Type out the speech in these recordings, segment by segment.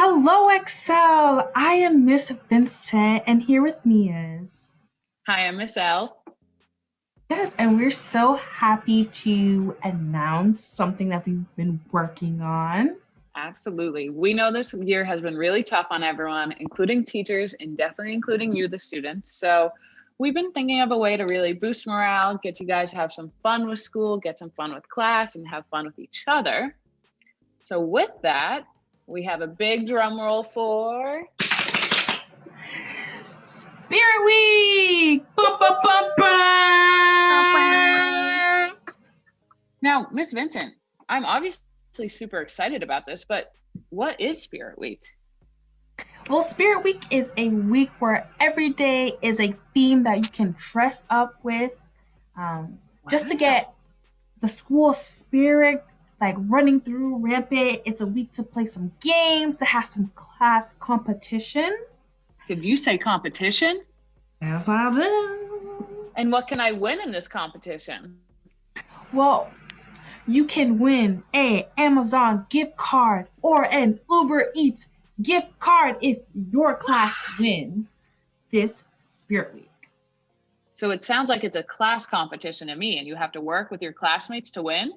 Hello, Excel. I am Miss Vincent, and here with me is. Hi, I'm Miss L. Yes, and we're so happy to announce something that we've been working on. Absolutely. We know this year has been really tough on everyone, including teachers and definitely including you, the students. So we've been thinking of a way to really boost morale, get you guys to have some fun with school, get some fun with class, and have fun with each other. So with that, we have a big drum roll for Spirit Week! Bum, bum, bum, bum. now, Miss Vincent. I'm obviously super excited about this, but what is Spirit Week? Well, Spirit Week is a week where every day is a theme that you can dress up with just to Wow. get the school spirit like running through rampant. It's a week to play some games, to have some class competition. Did you say competition? Yes, I do. And what can I win in this competition? Well, you can win a Amazon gift card or an Uber Eats gift card if your class wins this Spirit Week. So it sounds like it's a class competition to me, and you have to work with your classmates to win.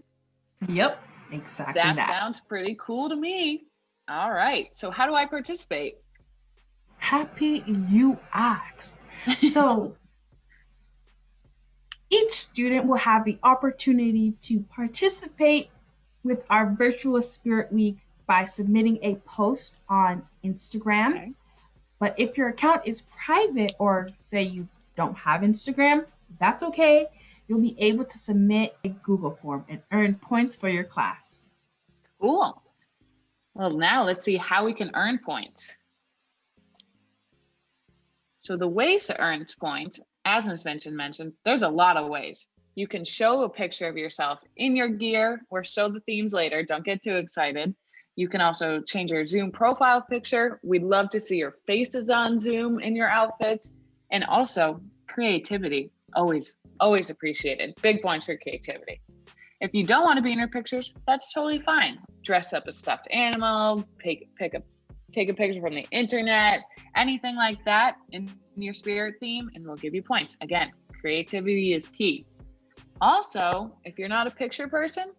Yep, exactly That that. sounds pretty cool to me. All right. So, how do I participate? Happy you asked. So, each student will have the opportunity to participate with our virtual Spirit Week by submitting a post on Instagram. Okay. But if your account is private or say you don't have Instagram, that's okay. You'll be able to submit a Google form and earn points for your class. Cool. Well, now let's see how we can earn points. So, the ways to earn points, as Ms. mentioned, there's a lot of ways. You can show a picture of yourself in your gear or show the themes later. Don't get too excited. You can also change your Zoom profile picture. We'd love to see your faces on Zoom in your outfits. And also creativity, always appreciated. Big points for creativity. If you don't want to be in your pictures, that's totally fine. Dress up a stuffed animal, take a picture from the internet, anything like that in your spirit theme, and we'll give you points. Again, creativity is key. Also, if you're not a picture person,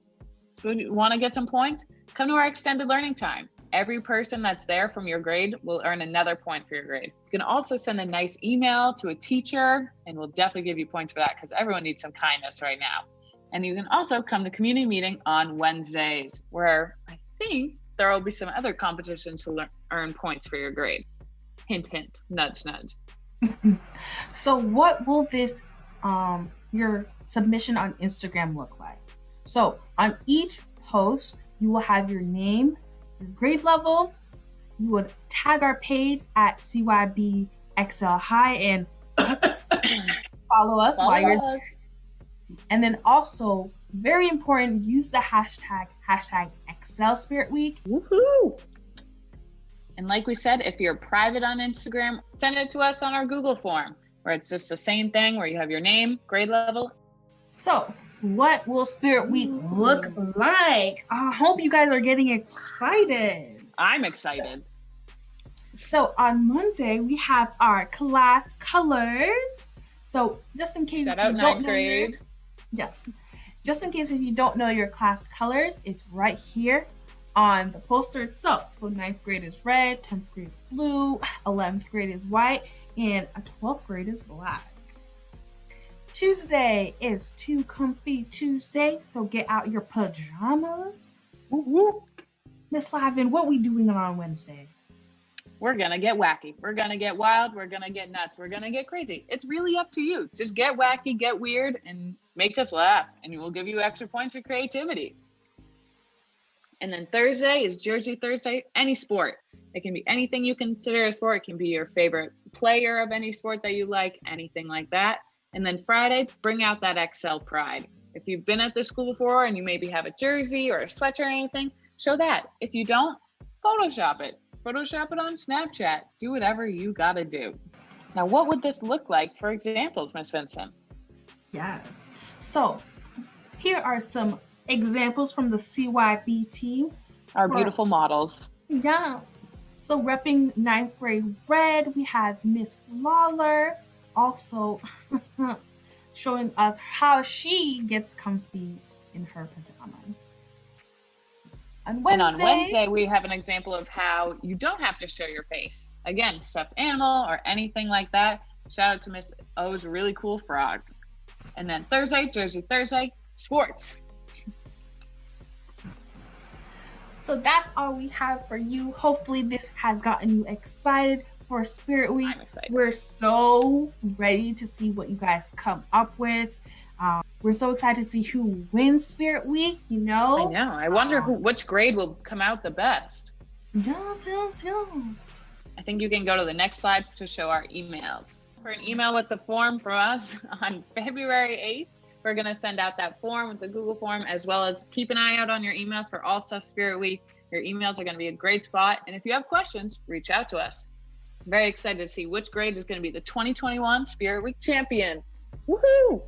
want to get some points, come to our extended learning time. Every person that's there from your grade will earn another point for your grade. You can also send a nice email to a teacher, and we'll definitely give you points for that because everyone needs some kindness right now. And you can also come to community meeting on Wednesdays, where I think there will be some other competitions to earn points for your grade. Hint, hint, nudge, nudge. So what will this your submission on Instagram look like? So on each post, you will have your name, your grade level. You would tag our page at CYB High and follow us while Follow you're. us. And then also, very important, use the hashtag Excel Spirit Week. Woohoo! And like we said, if you're private on Instagram, send it to us on our Google form, where it's just the same thing where you have your name, grade level. So, what will Spirit Week look like? I hope you guys are getting excited. I'm excited. So, on Monday, we have our class colors. So, just in case Shout if out you don't ninth know your grade. yeah, just in case if you don't know your class colors, it's right here on the poster itself. So ninth grade is red, 10th grade is blue, 11th grade is white, and a 12th grade is black. Tuesday is Too Comfy Tuesday, so get out your pajamas. Woo-woo. Miss Lavin, what we doing on Wednesday? We're going to get wacky. We're going to get wild. We're going to get nuts. We're going to get crazy. It's really up to you. Just get wacky, get weird, and make us laugh. And we'll give you extra points for creativity. And then Thursday is Jersey Thursday, any sport. It can be anything you consider a sport. It can be your favorite player of any sport that you like, anything like that. And then Friday, bring out that Excel pride. If you've been at this school before and you maybe have a jersey or a sweatshirt or anything, show that. If you don't, Photoshop it. Photoshop it on Snapchat. Do whatever you gotta do. Now, what would this look like for examples, Miss Vincent? Yes. So here are some examples from the CYB team. Our beautiful models. Yeah. So repping ninth grade red, we have Miss Lawler, also showing us how she gets comfy in her pajamas. On And on Wednesday, Wednesday, we have an example of how you don't have to show your face. Again, stuffed animal or anything like that. Shout out to Miss O's really cool frog. And then Thursday, Jersey Thursday, sports. so that's all we have for you. Hopefully, this has gotten you excited for Spirit Week. I'm excited. We're so ready to see what you guys come up with. We're so excited to see who wins Spirit Week. I know. I wonder which grade will come out the best. Yes, yes, yes. I think you can go to the next slide to show our emails. For an email with the form from us on February 8th, we're going to send out that form with the Google form, as well as keep an eye out on your emails for All Stuff Spirit Week. Your emails are going to be a great spot. And if you have questions, reach out to us. I'm very excited to see which grade is going to be the 2021 Spirit Week champion. Woohoo!